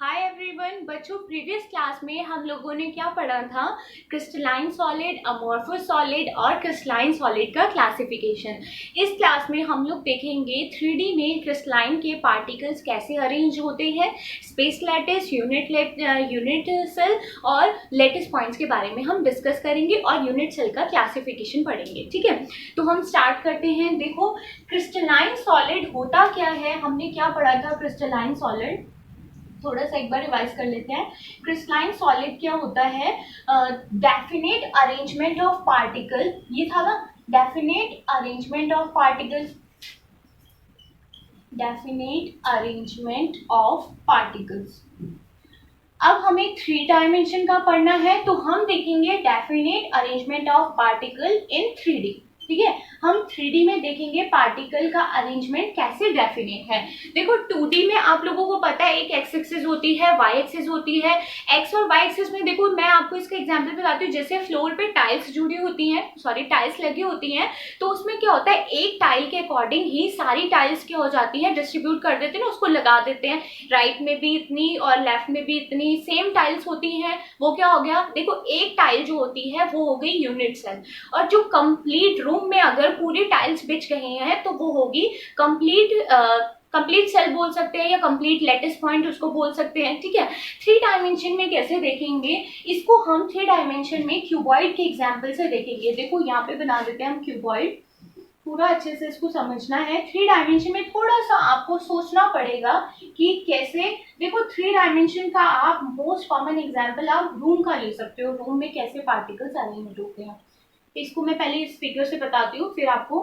Hi everyone बच्चों, previous class में हम लोगों ने क्या पढ़ा था? क्रिस्टलाइन सॉलिड, अमॉर्फस सॉलिड और क्रिस्टलाइन सॉलिड का क्लासिफिकेशन। इस क्लास में हम लोग देखेंगे 3D में क्रिस्टलाइन के पार्टिकल्स कैसे अरेंज होते हैं, स्पेस लैटिस, यूनिट सेल और लेटिस पॉइंट्स के बारे में हम डिस्कस करेंगे और यूनिट सेल का क्लासिफिकेशन पढ़ेंगे। ठीक है, तो हम स्टार्ट करते हैं। देखो, क्रिस्टलाइन सॉलिड होता क्या है, हमने क्या पढ़ा था? क्रिस्टलाइन सॉलिड थोड़ा सा एक बार रिवाइज कर लेते हैं। क्रिस्टलाइन सॉलिड क्या होता है? डेफिनेट अरेंजमेंट ऑफ पार्टिकल, ये था ना, definite arrangement of particles, definite arrangement of particles. अब हमें 3 डायमेंशन का पढ़ना है, तो हम देखेंगे definite arrangement of particle in 3D। ठीक है, हम 3D में देखेंगे पार्टिकल का अरेंजमेंट कैसे डेफिनेट है। देखो, 2D में आप लोगों को पता है एक एक्स एक्सिस होती है, वाई एक्सिस होती है। एक्स और वाई एक्सिस में देखो, मैं आपको इसका एग्जांपल बताती हूँ। जैसे फ्लोर पे टाइल्स जुड़ी होती हैं, सॉरी टाइल्स लगी होती हैं, तो उसमें क्या होता है, एक टाइल के अकॉर्डिंग ही सारी टाइल्स क्या हो जाती हैं, डिस्ट्रीब्यूट कर देते हैं ना, उसको लगा देते हैं। राइट में भी इतनी और लेफ्ट में भी इतनी सेम टाइल्स होती हैं। वो क्या हो गया, देखो एक टाइल जो होती है वो हो गई यूनिट सेल। और जो कंप्लीट रूम में अगर पूरी टाइल्स बिछ गई हैं तो वो होगी कंप्लीट सेल बोल सकते हैं, या कंप्लीट लेटिस पॉइंट उसको बोल सकते हैं। ठीक है, 3 डायमेंशन में कैसे देखेंगे इसको? हम 3 डायमेंशन में क्यूबॉइड के एग्जाम्पल से देखेंगे। देखो यहाँ पे बना देते हैं हम क्यूबॉइड, पूरा अच्छे से इसको समझना है। 3 डायमेंशन में थोड़ा सा आपको सोचना पड़ेगा कि कैसे। देखो, 3 डायमेंशन का आप मोस्ट कॉमन एग्जाम्पल आप रूम का ले सकते हो। रूम में कैसे पार्टिकल्स अरेंज होते हैं, इसको मैं पहले इस फिगर से बताती हूँ, फिर आपको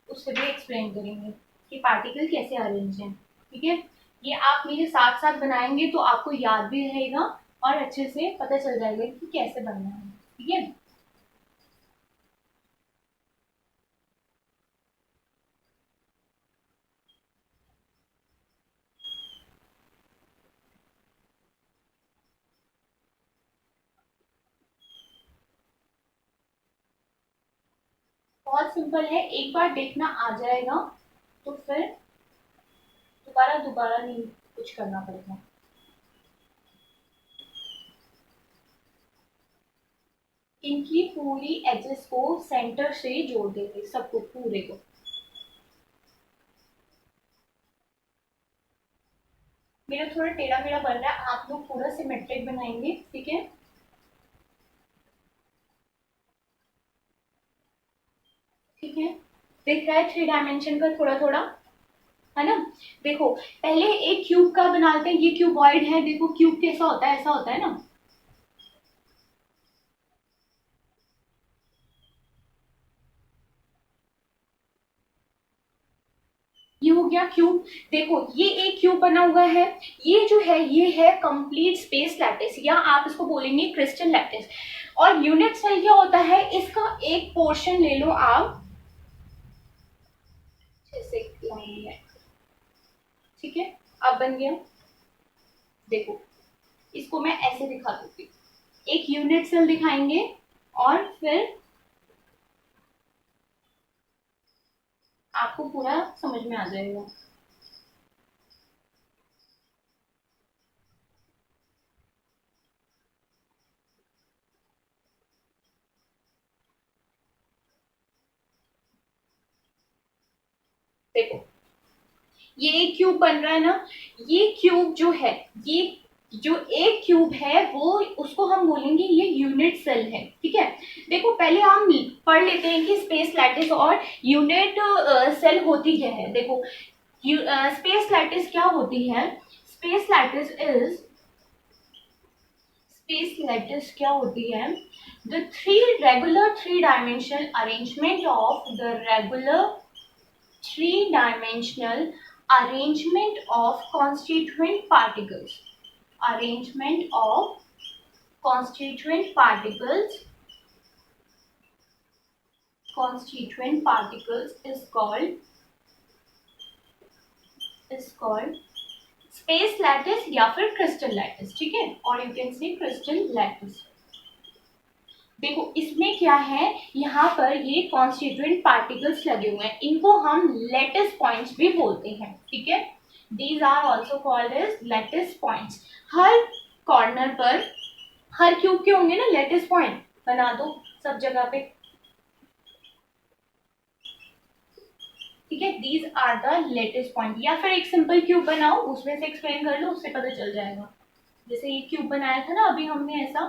उससे भी एक्सप्लेन करेंगे कि पार्टिकल कैसे अरेंज हैं। ठीक है, ये आप मेरे साथ साथ बनाएंगे तो आपको याद भी रहेगा और अच्छे से पता चल जाएगा कि कैसे बनना है। ठीक है, बहुत सिंपल है, एक बार देखना आ जाएगा तो फिर दोबारा दोबारा नहीं कुछ करना पड़ेगा। इनकी पूरी एजेस को सेंटर से जोड़ देंगे, सबको पूरे को। मेरा थोड़ा टेढ़ा मेढ़ा बन रहा है, आप लोग पूरा सिमेट्रिक बनाएंगे। ठीक है, ठीक है, दिख रहा है 3 डायमेंशन का थोड़ा थोड़ा, है ना? देखो, पहले एक क्यूब का बनाते हैं। ये क्यूबॉइड है, देखो क्यूब कैसा होता है, ऐसा होता है ना। ये हो गया क्यूब। देखो, ये एक क्यूब बना हुआ है। ये जो है ये है कंप्लीट स्पेस लैटिस, या आप इसको बोलेंगे क्रिस्टल लैटिस। और यूनिट सेल क्या होता है, इसका एक पोर्शन ले लो आप, जैसे लाइन है। ठीक है, अब बन गया। देखो, इसको मैं ऐसे दिखा दूंगी, एक यूनिट सेल दिखाएंगे और फिर आपको पूरा समझ में आ जाएगा। देखो, ये एक क्यूब बन रहा है ना। ये क्यूब जो है, ये जो एक क्यूब है वो, उसको हम बोलेंगे ये यूनिट सेल है। ठीक है, देखो पहले हम पढ़ लेते हैं कि स्पेस लैटिस और यूनिट सेल होती क्या है। देखो, स्पेस लैटिस क्या होती है? Space lattice is, space lattice क्या होती है? The regular 3 dimensional arrangement of the regular 3 dimensional arrangement of constituent particles. Arrangement of constituent particles. Constituent particles is called space lattice या फिर crystal lattice. ठीक है, और you can say crystal lattice. देखो, इसमें क्या है, यहाँ पर ये कॉन्स्टिट्यूएंट पार्टिकल्स लगे हुए हैं, इनको हम लेटिस पॉइंट्स भी बोलते हैं। ठीक है, these are also called as lattice points. हर कॉर्नर पर, हर क्यूब के होंगे ना लैटिस पॉइंट, बना दो सब जगह पे, ठीक है। These are the lattice point. या फिर एक सिंपल क्यूब बनाओ, उसमें से एक्सप्लेन कर लो, उससे पता चल जाएगा। जैसे ये क्यूब बनाया था ना अभी हमने ऐसा,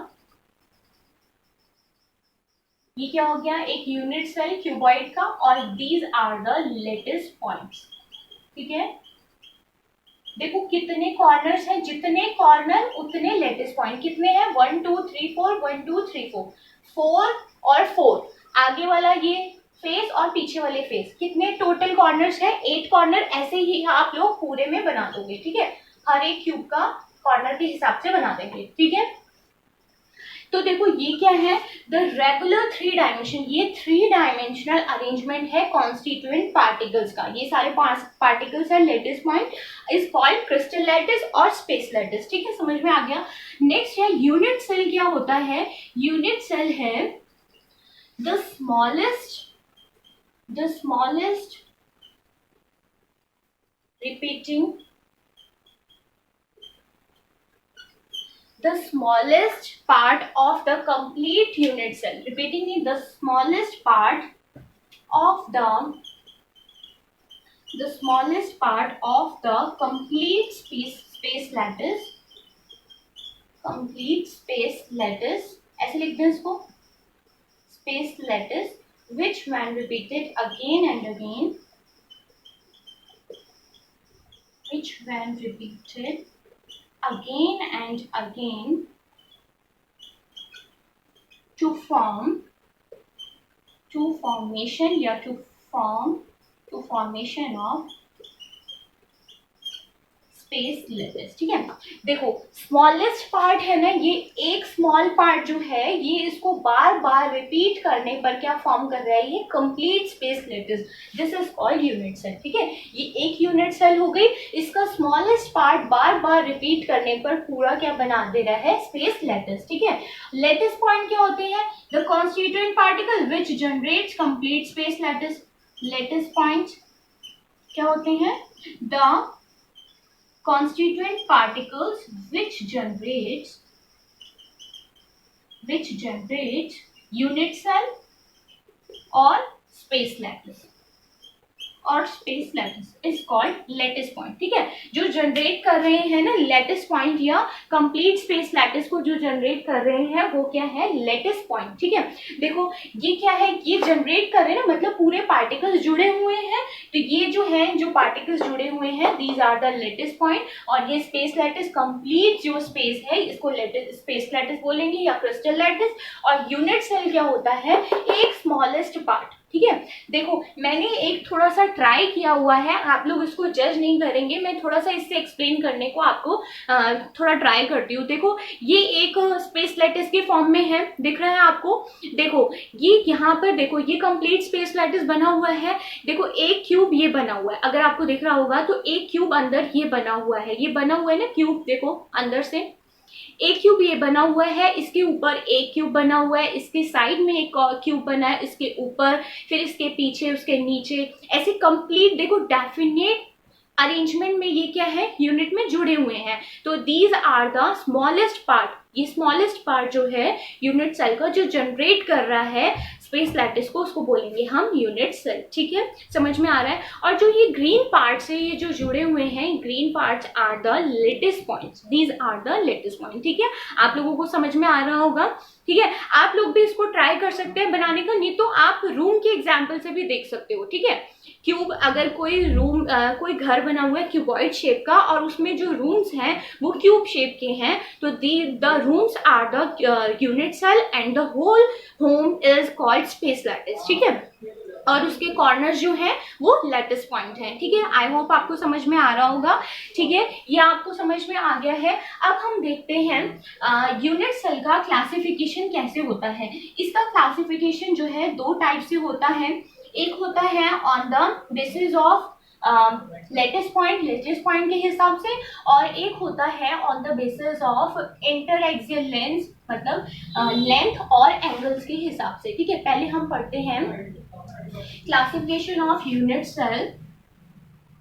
ये क्या हो गया, एक यूनिट सेल क्यूबॉइड का, और these are the lattice points, ठीक है। देखो कितने कॉर्नर्स हैं, जितने कॉर्नर उतने लैटिस पॉइंट। कितने हैं, 1 2 3 4, 1 2 3 4, 4 और 4। आगे वाला ये फेस और पीछे वाले फेस, कितने टोटल कॉर्नर्स है, 8 कॉर्नर। ऐसे ही आप लोग पूरे में बना दोगे, ठीक है। हर एक क्यूब का कॉर्नर के हिसाब से बना देंगे, ठीक है। तो देखो ये क्या है, द रेगुलर 3 डायमेंशन, ये 3 डायमेंशनल अरेंजमेंट है कॉन्स्टिट्यूएंट पार्टिकल्स का। ये सारे पार्टिकल्स है lattice point, is called crystal lattice और स्पेस लैटिस, ठीक है। समझ में आ गया। नेक्स्ट है यूनिट सेल। क्या होता है, यूनिट सेल है the smallest repeating the smallest part of the complete unit cell. Repeating the smallest part of the complete space lattice, ऐसे लिखते हैं इसको, space lattice, which when repeated again and again, again and again to form formation of space lattice, ठीक है। देखो smallest part है ना, ये एक स्मॉल पार्ट जो है, ये इसको बार बार रिपीट करने पर क्या फॉर्म कर रहा है, ये complete space lattice. This is called unit cell, ठीक है। ये एक यूनिट सेल हो गई, इसका स्मॉलेस्ट पार्ट बार बार रिपीट करने पर पूरा क्या बना दे रहा है, स्पेस लेटेस, ठीक है। लेटेस पॉइंट क्या होते हैं, the constituent particle which generates complete space lattice. Lattice point क्या होते हैं, the constituent particles which generates unit cell or space lattice is called lattice point, ठीक है। जो जनरेट कर रहे हैं ना लेटिस पॉइंट या कंप्लीट स्पेस लैटिस को जो जनरेट कर रहे हैं वो क्या है, लेटिस पॉइंट, ठीक है। देखो ये क्या है, ये जनरेट कर रहे हैं ना, मतलब पूरे पार्टिकल्स जुड़े हुए हैं, तो ये जो है, जो पार्टिकल्स जुड़े हुए हैं, these are the lattice point. और ये स्पेस लैटिस, कंप्लीट जो स्पेस है, इसको लेटिस स्पेस लैटिस बोलेंगे या क्रिस्टल लैटिस। और यूनिट सेल क्या होता है, एक स्मॉलेस्ट पार्ट, ठीक है। देखो मैंने एक थोड़ा सा ट्राई किया हुआ है, आप लोग इसको जज नहीं करेंगे, मैं थोड़ा सा इससे एक्सप्लेन करने को आपको थोड़ा ट्राई करती हूँ। देखो ये एक स्पेस लैटिस के फॉर्म में है, दिख रहा है आपको। देखो ये यहाँ पर देखो, ये कंप्लीट स्पेस लैटिस बना हुआ है। देखो एक क्यूब ये बना हुआ है, अगर आपको दिख रहा होगा तो एक क्यूब अंदर ये बना हुआ है, ये बना हुआ है ना क्यूब, देखो अंदर से एक क्यूब ये बना हुआ है, इसके ऊपर एक क्यूब बना हुआ है, इसके साइड में एक क्यूब बना है, इसके ऊपर, फिर इसके पीछे, उसके नीचे, ऐसे कंप्लीट देखो डेफिनेट अरेंजमेंट में ये क्या है, यूनिट में जुड़े हुए हैं। तो these are the smallest part, ये स्मॉलेस्ट पार्ट जो है यूनिट सेल का, जो जनरेट कर रहा है स्पेस लैटिस को, उसको बोलेंगे हम यूनिट सेल, ठीक है। समझ में आ रहा है। और जो ये ग्रीन पार्ट्स है, ये जो जुड़े हुए हैं, green parts are the lattice points, these are the lattice point, ठीक है। आप लोगों को समझ में आ रहा होगा, ठीक है। आप लोग भी इसको ट्राई कर सकते हैं बनाने का, नहीं तो आप रूम के एग्जाम्पल से भी देख सकते हो, ठीक है। क्यूब, अगर कोई रूम कोई घर बना हुआ है क्यूबॉइड शेप का, और उसमें जो रूम्स हैं वो क्यूब शेप के हैं, तो the rooms are the unit cell and the whole home is called space lattice, ठीक है। और उसके कॉर्नर्स जो है वो लैटिस पॉइंट है, ठीक है। आई होप आपको समझ में आ रहा होगा, ठीक है। ये आपको समझ में आ गया है। अब हम देखते हैं यूनिट सेल का क्लासिफिकेशन कैसे होता है। इसका क्लासिफिकेशन जो है दो टाइप से होता है। एक होता है on the basis of lattice point के हिसाब से, और एक होता है on the basis of interaxial lens, मतलब लेंथ और एंगल्स के हिसाब से, ठीक है। पहले हम पढ़ते हैं classification of unit cell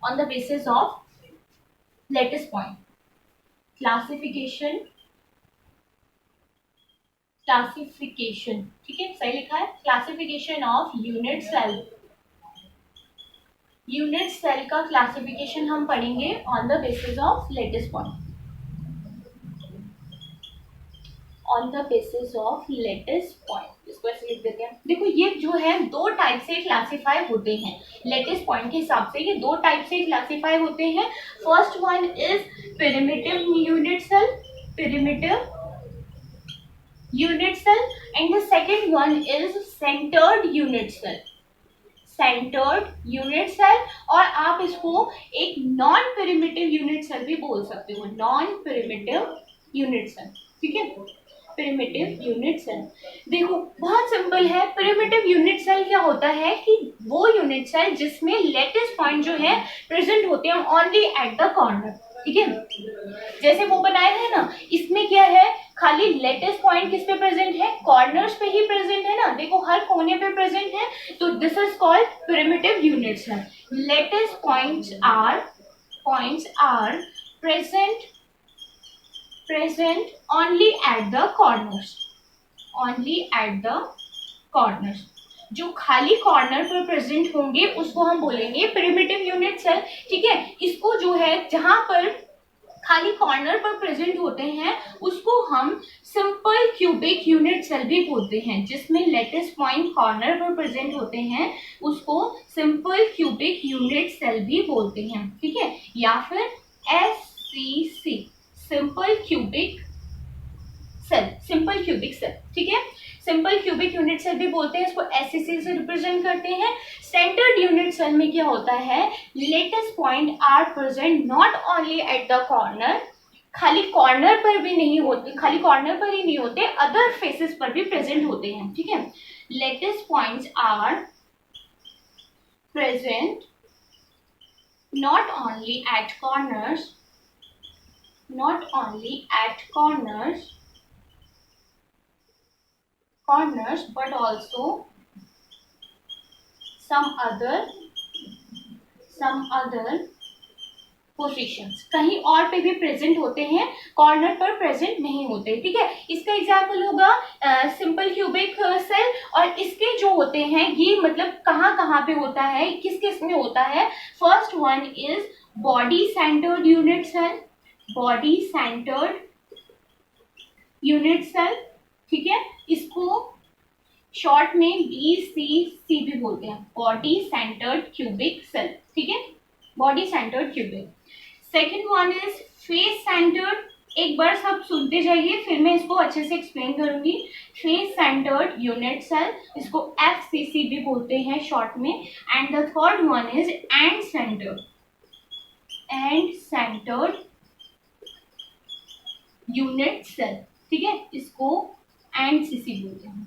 on the basis of latest point, classification, classification, ठीक है सही लिखा है, classification of unit cell. Unit cell का क्लासिफिकेशन हम पढ़ेंगे on the basis of latest point, on the basis of latest point. इसको ऐसे लिख देते हैं। देखो ये जो है दो टाइप से क्लासिफाई होते हैं लेटेस्ट पॉइंट के हिसाब से, ये दो टाइप से क्लासिफाई होते हैं। First one is primitive unit cell, primitive unit cell, and the second one is centred unit cell, centred unit cell. और आप इसको एक नॉन प्रिमिटिव यूनिट सेल भी बोल सकते हो, नॉन प्रिमिटिव यूनिट सेल, ठीक है, प्रिमिटिव यूनिट सेल। देखो बहुत सिंपल है, प्रिमिटिव यूनिट सेल क्या होता है कि वो यूनिट सेल जिसमें लेटेस्ट पॉइंट जो है प्रेजेंट होते हैं ओनली एट द कॉर्नर, ठीक है, जैसे वो बनाए हैं ना, इसमें क्या है खाली लेटेस्ट पॉइंट किस पे प्रेजेंट है, कॉर्नर्स पे ही प्रेजेंट है ना, देखो हर कोने पे प्रेजेंट है, तो this is called primitive unit cell. Lattice points are present only at the corners, only at the corners। जो खाली कॉर्नर पर प्रेजेंट होंगे उसको हम बोलेंगे प्रिमिटिव यूनिट सेल, ठीक है। इसको जो है जहां पर खाली कॉर्नर पर प्रेजेंट होते हैं उसको हम सिंपल क्यूबिक यूनिट सेल भी बोलते हैं, जिसमें लेटेस्ट पॉइंट कॉर्नर पर प्रेजेंट होते हैं उसको सिंपल क्यूबिक यूनिट सेल भी बोलते हैं, ठीक है, या फिर SCC, simple cubic cell, simple cubic cell, ठीक है, सिंपल क्यूबिक यूनिट सेल भी बोलते हैं, इसको SCC से रिप्रेजेंट करते हैं। सेंटर्ड यूनिट सेल में क्या होता है, lattice point are present not only at the corner, खाली कॉर्नर पर भी नहीं होते, खाली कॉर्नर पर ही नहीं होते, अदर फेसेस पर भी प्रेजेंट होते हैं, ठीक है। Lattice points are present not only at corners, not only at corners but also some other positions, कहीं और पे भी प्रेजेंट होते हैं, कॉर्नर पर प्रेजेंट नहीं होते, ठीक है। इसका एग्जाम्पल होगा सिंपल क्यूबिक सेल, और इसके जो होते हैं ये मतलब कहाँ कहाँ पे होता है, किस किस में होता है। First one is body centred unit cell, body centred unit cell, ठीक है, इसको शॉर्ट में BCC भी बोलते हैं, बॉडी सेंटर्ड क्यूबिक सेल, ठीक है, body centred cubic. Second one is face centred, एक बार सब सुनते जाइए फिर मैं इसको अच्छे से एक्सप्लेन करूंगी। फेस सेंटर्ड यूनिट सेल, इसको FCC भी बोलते हैं शॉर्ट में। And the third one is end centred, end centred unit cell, ठीक है, इसको NCC बोलते हैं,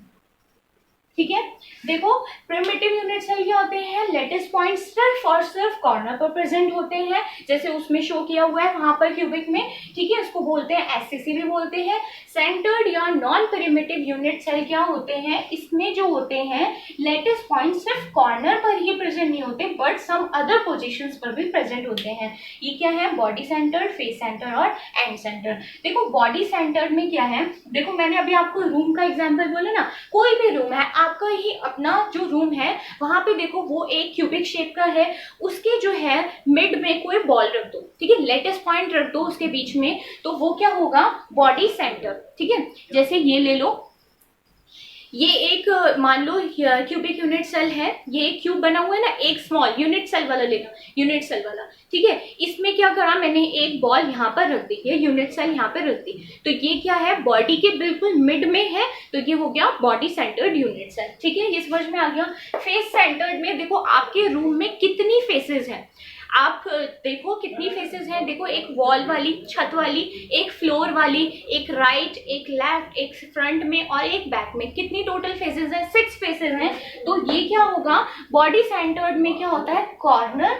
ठीक है। देखो प्रिमिटिव यूनिट सेल क्या होते हैं, लेटेस्ट पॉइंट सिर्फ और सिर्फ कॉर्नर पर प्रेजेंट होते हैं, जैसे उसमें शो किया हुआ है वहां पर क्यूबिक में, ठीक है, इसको बोलते हैं SCC भी बोलते हैं। सेंटर्ड या नॉन प्रिमिटिव यूनिट सेल क्या होते हैं, इसमें जो होते हैं लेटेस्ट पॉइंट सिर्फ कॉर्नर पर ही प्रेजेंट नहीं होते बट सम अदर पोजिशंस पर भी प्रेजेंट होते हैं। ये क्या है, बॉडी सेंटर्ड, फेस सेंटर और एंड सेंटर। देखो बॉडी सेंटर्ड में क्या है, देखो मैंने अभी आपको रूम का एग्जाम्पल बोला ना, कोई भी रूम है, आपका ही अपना जो रूम है वहां पे देखो वो एक क्यूबिक शेप का है, उसके जो है मिड में कोई बॉल रख दो, ठीक है, लेटेस्ट पॉइंट रख दो उसके बीच में, तो वो क्या होगा, बॉडी सेंटर, ठीक है। जैसे ये ले लो, ये एक मान लो क्यूबिक यूनिट सेल है, ये एक क्यूब बना हुआ है ना, एक स्मॉल यूनिट सेल वाला लेना, यूनिट सेल वाला, ठीक है। इसमें क्या करा मैंने, एक बॉल यहाँ पर रख दी, ये यूनिट सेल यहाँ पर रख दी, तो ये क्या है, बॉडी के बिल्कुल मिड में है, तो ये हो गया बॉडी सेंटर्ड यूनिट सेल, ठीक है, ये समझ में आ गया। फेस सेंटर्ड में देखो आपके रूम में कितनी फेसेस हैं, आप देखो कितनी फेसेस हैं, देखो एक वॉल वाली, छत वाली, एक फ्लोर वाली, एक राइट, एक लेफ्ट, एक फ्रंट में और एक बैक में, कितनी टोटल फेसेस हैं, 6 फेसेस हैं। तो ये क्या होगा, बॉडी सेंटर्ड में क्या होता है, कॉर्नर,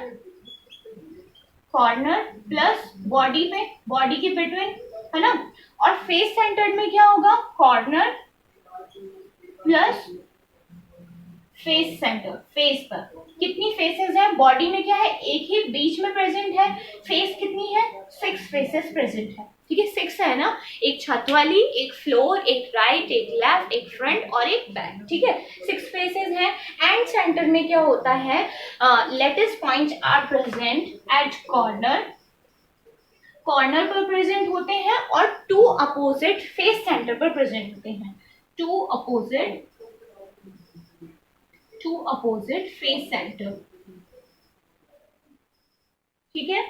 कॉर्नर प्लस बॉडी में, बॉडी के बिटवीन, है ना। और फेस सेंटर्ड में क्या होगा, corner plus face centre, face पर कितनी फेसेस हैं? बॉडी में क्या है, एक ही बीच में प्रेजेंट है। फेस कितनी है? 6 फेसेस प्रेजेंट है। ठीक है, 6 है ना, एक छत वाली, एक फ्लोर, एक राइट, एक लेफ्ट, एक फ्रंट और एक बैक। ठीक है, 6 फेसेस हैं। एंड सेंटर में क्या होता है, lattice points are present at corner, corner पर प्रेजेंट होते हैं और 2 अपोजिट फेस सेंटर पर प्रेजेंट होते हैं। 2 अपोजिट फेस सेंटर। ठीक है,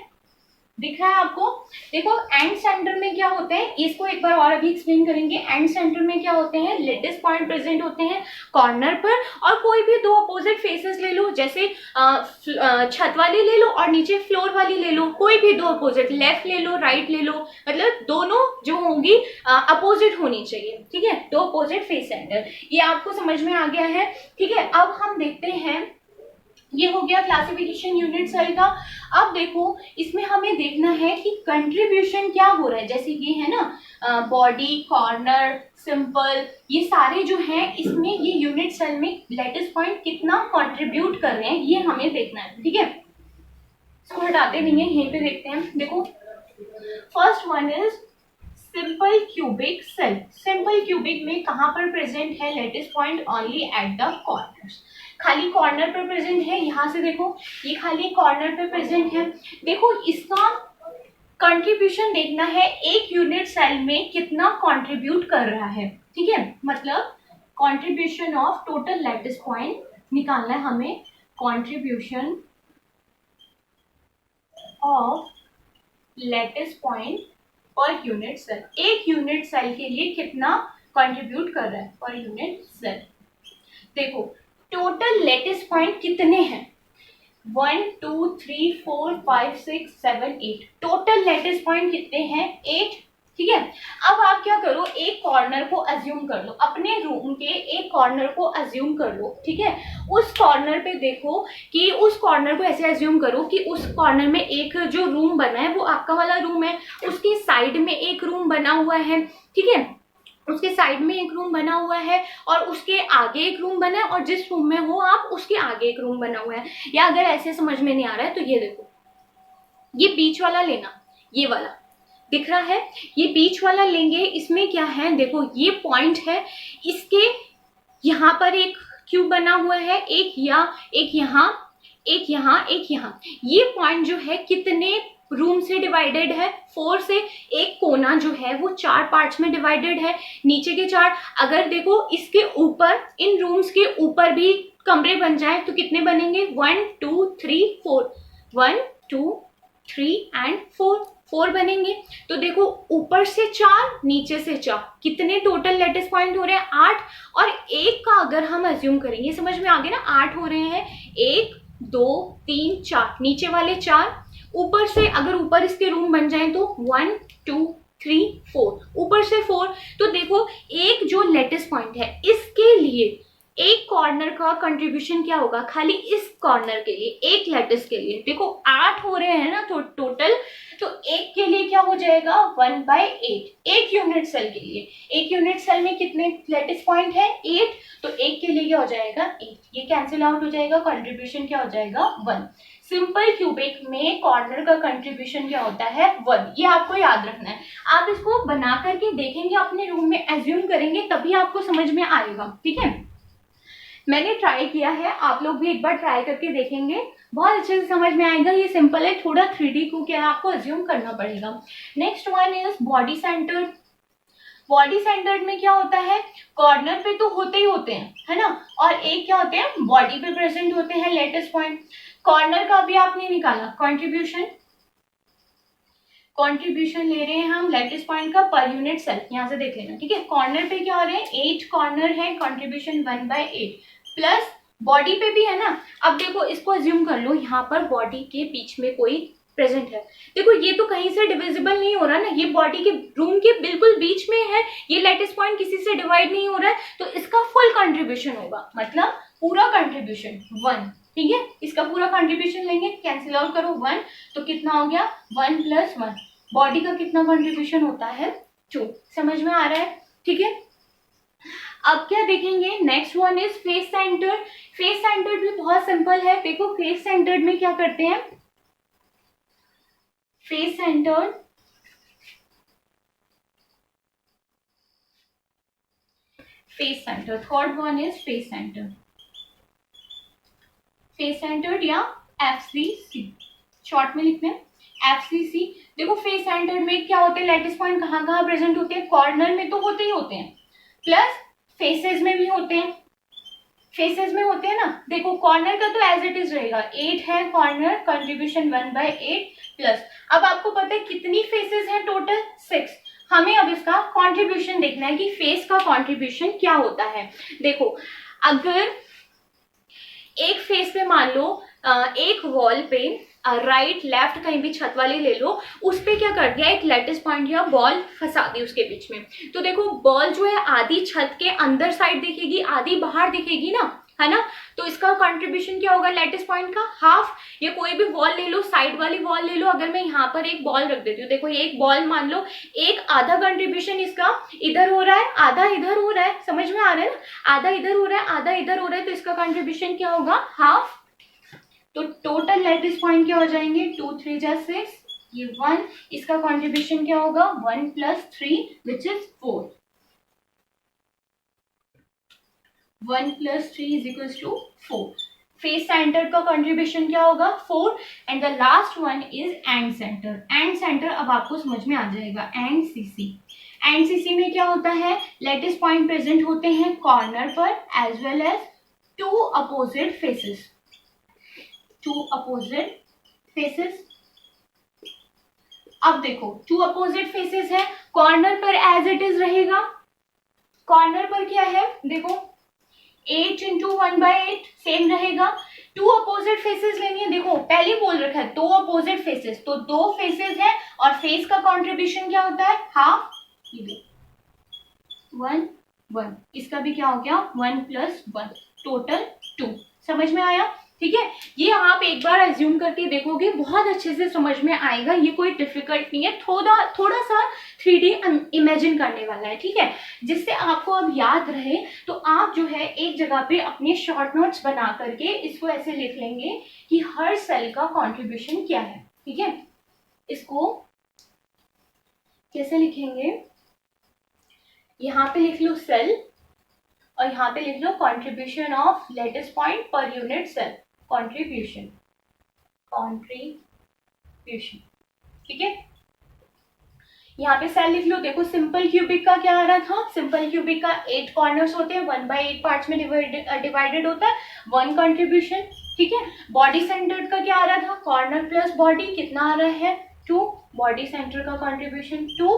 दिख रहा है आपको? देखो एंड सेंटर में क्या होते हैं, इसको एक बार और अभी एक्सप्लेन करेंगे। एंड सेंटर में क्या होते हैं, लेटेस्ट पॉइंट प्रेजेंट होते हैं कॉर्नर पर, और कोई भी 2 अपोजिट फेसेस ले लो, जैसे छत वाली ले लो और नीचे फ्लोर वाली ले लो, कोई भी 2 अपोजिट, लेफ्ट ले लो, राइट ले लो, मतलब दोनों जो होंगी अपोजिट होनी चाहिए। ठीक है, 2 अपोजिट फेस सेंटर, ये आपको समझ में आ गया है। ठीक है, अब हम देखते हैं, ये हो गया क्लासिफिकेशन यूनिट सेल का। अब देखो इसमें हमें देखना है कि कंट्रीब्यूशन क्या हो रहा है, जैसे ये है ना बॉडी, कॉर्नर, सिंपल, ये सारे जो हैं इसमें ये यूनिट सेल में लेटेस्ट पॉइंट कितना कंट्रीब्यूट कर रहे हैं, ये हमें देखना है। ठीक है, इसको हटाते नहीं है, यहीं पे देखते हैं। देखो first one is simple cubic cell. Simple cubic में कहाँ पर प्रेजेंट है lattice point? Only at the corners, खाली कॉर्नर पर प्रेजेंट है। यहाँ से देखो ये खाली कॉर्नर पे प्रेजेंट है। देखो इसका कंट्रीब्यूशन देखना है, एक यूनिट सेल में कितना कंट्रीब्यूट कर रहा है। ठीक है, मतलब contribution of total lattice point निकालना है हमें, contribution of latest point per unit cell, एक यूनिट सेल के लिए कितना कंट्रीब्यूट कर रहा है पर यूनिट सेल। देखो टोटल लेटेस्ट पॉइंट कितने हैं, 1 2 3 4 5 6 7 8, टोटल लेटेस्ट पॉइंट कितने हैं? 8। ठीक है, अब आप क्या करो, एक कॉर्नर को अज्यूम कर लो, अपने रूम के एक कॉर्नर को अज्यूम कर लो। ठीक है, उस कॉर्नर पे देखो कि उस कॉर्नर को ऐसे अज्यूम करो कि उस कॉर्नर में एक जो रूम बना है वो आपका वाला रूम है, उसके साइड में एक रूम बना हुआ है। ठीक है, उसके साइड में एक रूम बना हुआ है और उसके आगे एक रूम बना है, और जिस रूम में हो आप उसके आगे एक रूम बना हुआ है। या अगर ऐसे समझ में नहीं आ रहा है तो ये देखो, ये बीच वाला लेना, ये वाला दिख रहा है, ये बीच वाला लेंगे। इसमें क्या है, देखो ये पॉइंट है, इसके यहाँ पर एक क्यूब बना हुआ है, एक यहाँ, एक यहाँ, एक यहाँ, एक यहाँ। ये पॉइंट जो है कितने रूम से डिवाइडेड है? 4 से। एक कोना जो है वो 4 पार्ट्स में डिवाइडेड है, नीचे के 4। अगर देखो इसके ऊपर, इन रूम्स के ऊपर भी कमरे बन जाए तो कितने बनेंगे? 1 2 3 4, 1 2 3 एंड 4 बनेंगे। तो देखो ऊपर से 4, नीचे से 4, कितने टोटल लेटेस्ट पॉइंट हो रहे हैं? 8। और एक का अगर हम अज्यूम करेंगे, समझ में आ गया ना, 8 हो रहे हैं, 1 2 3 4, नीचे वाले 4, ऊपर से अगर ऊपर इसके रूम बन जाए तो 1 2 3 4, ऊपर से 4। तो देखो एक जो लेटेस्ट पॉइंट है इसके लिए एक कॉर्नर का कंट्रीब्यूशन क्या होगा, खाली इस कॉर्नर के लिए, एक लेटेस के लिए। देखो 8 हो रहे हैं ना तो टोटल, तो एक के लिए क्या हो जाएगा? 1/8, एक यूनिट सेल के लिए। एक यूनिट सेल में कितने लेटेस पॉइंट है? 8, तो एक के लिए क्या हो जाएगा? 8। ये कैंसिल आउट हो जाएगा, कंट्रीब्यूशन क्या हो जाएगा? 1। सिंपल क्यूबिक में कॉर्नर का कंट्रीब्यूशन क्या होता है? 1। ये आपको याद रखना है। आप इसको बना करके देखेंगे, अपने रूम में एज्यूम करेंगे, तभी आपको समझ में आएगा। ठीक है, मैंने ट्राई किया है, आप लोग भी एक बार ट्राई करके देखेंगे, बहुत अच्छे से समझ में आएगा। ये सिंपल है, थोड़ा 3D को क्या है आपको अज्यूम करना पड़ेगा। Next one is body centre. Body centre में क्या होता है, कॉर्नर पे तो होते ही होते हैं, है ना, और एक क्या होते हैं, बॉडी पे प्रेजेंट होते हैं लेटेस्ट पॉइंट। कॉर्नर का भी आपने निकाला कंट्रीब्यूशन, कंट्रीब्यूशन ले रहे हैं हम लेटेस्ट पॉइंट का पर यूनिट सेल, यहाँ से देख लेना। ठीक है, कॉर्नर पे क्या हो रहे हैं? 8 कॉर्नर है, कंट्रीब्यूशन 1/8, प्लस बॉडी पे भी है ना। अब देखो इसको अज्यूम कर लो, यहाँ पर बॉडी के बीच में कोई प्रेजेंट है। देखो ये तो कहीं से डिविजिबल नहीं हो रहा ना, ये बॉडी के रूम के बिल्कुल बीच में है, ये लेटेस्ट पॉइंट किसी से डिवाइड नहीं हो रहा है, तो इसका फुल कंट्रीब्यूशन होगा, मतलब पूरा कंट्रीब्यूशन 1। ठीक है, इसका पूरा कंट्रीब्यूशन लेंगे, कैंसिल आउट करो 1, तो कितना हो गया? 1 + 1। बॉडी का कितना कंट्रीब्यूशन होता है? 2। समझ में आ रहा है? ठीक है, अब क्या देखेंगे, next one is face centred. Face centred भी बहुत सिंपल है। देखो फेस सेंटर्ड में क्या करते हैं, face centred third one is face centred, face centred या FCC शॉर्ट में लिखते हैं, FCC। देखो फेस सेंटर्ड में क्या होते हैं, लैटिस पॉइंट कहाँ कहाँ प्रेजेंट होते हैं, कॉर्नर में तो होते ही होते हैं, प्लस फेसेस में भी होते हैं, फेसेस में होते हैं ना। देखो कॉर्नर का तो एज इट इज रहेगा, 8 है कॉर्नर, कंट्रीब्यूशन 1/8 प्लस। अब आपको पता है कितनी फेसेस हैं टोटल, 6। हमें अब इसका कंट्रीब्यूशन देखना है कि फेस का कंट्रीब्यूशन क्या होता है। देखो अगर एक फेस पे मान लो एक वॉल पे राइट लेफ्ट कहीं भी छत वाली ले लो, उस पे क्या कर दिया, एक लैटिस पॉइंट या बॉल फंसा दी उसके बीच में। तो देखो बॉल जो है आधी छत के अंदर साइड दिखेगी, आधी बाहर दिखेगी ना, है ना। तो इसका कंट्रीब्यूशन क्या होगा, लैटिस पॉइंट का हाफ। या कोई भी वॉल ले लो, साइड वाली वॉल ले लो, अगर मैं यहाँ पर एक बॉल रख देती हूँ, देखो ये एक बॉल मान लो, एक आधा कंट्रीब्यूशन इसका इधर हो रहा है, आधा इधर हो रहा है, समझ में आ रहा है ना, आधा इधर हो रहा है, आधा इधर हो रहा है, तो इसका कंट्रीब्यूशन क्या होगा, हाफ। तो टोटल लैटिस पॉइंट क्या हो जाएंगे, 2 3 जा 6, ये 1, इसका कंट्रीब्यूशन क्या होगा, 1 + 3 विच इज 4, 1 + 3 = 4। फेस सेंटर का कंट्रीब्यूशन क्या होगा, 4। And the last one is and centre. And centre अब आपको समझ में आ जाएगा, एंड सीसी। एंड सीसी में क्या होता है, लैटिस पॉइंट प्रेजेंट होते हैं कॉर्नर पर as well as 2 opposite faces, 2 opposite faces. अब देखो 2 अपोजिट फेसेस है, कॉर्नर पर एज इट इज रहेगा, कॉर्नर पर क्या है, देखो 8 × 1/8 सेम रहेगा। 2 अपोजिट फेसेस लेनी है, देखो पहले बोल रखा है 2 अपोजिट फेसेस, तो 2 फेसेस है और फेस का कंट्रीब्यूशन क्या होता है, हाफ। ये देखो 1 1, इसका भी क्या हो गया, 1 + 1 टोटल 2। समझ में आया, ठीक है। ये आप एक बार एज्यूम करके देखोगे, बहुत अच्छे से समझ में आएगा, ये कोई डिफिकल्ट नहीं है, थोड़ा सा 3D इमेजिन करने वाला है, ठीक है, जिससे आपको अब याद रहे। तो आप जो है एक जगह पे अपने शॉर्ट नोट्स बना करके इसको ऐसे लिख लेंगे कि हर सेल का कंट्रीब्यूशन क्या है, ठीक है। इसको कैसे लिखेंगे, यहाँ पे लिख लो सेल और यहाँ पे लिख लो contribution of lattice point per unit cell, contribution, ठीक है। यहाँ पे सेल लिख लो। देखो सिंपल क्यूबिक का क्या आ रहा था, सिंपल क्यूबिक का 8 कॉर्नर्स होते हैं, 1/8 पार्ट्स में डिवाइडेड होता है, 1 कंट्रीब्यूशन, ठीक है। बॉडी सेंटर्ड का क्या आ रहा था, कॉर्नर प्लस बॉडी, कितना आ रहा है, 2, बॉडी सेंटर का कंट्रीब्यूशन 2।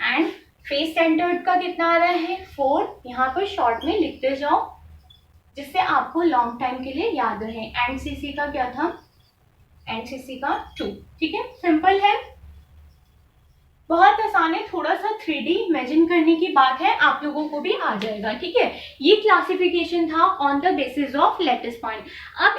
एंड फेस सेंटर्ड का कितना आ रहा है, 4। यहाँ पर शॉर्ट में लिखते जाओ जिससे आपको लॉन्ग टाइम के लिए याद रहे। एनसीसी का क्या था, एनसीसी का 2, ठीक है। सिंपल है, बहुत आसान है, थोड़ा सा 3D इमेजिन करने की बात है, आप लोगों को भी आ जाएगा, ठीक है। ये क्लासिफिकेशन था on the basis of lattice point. अब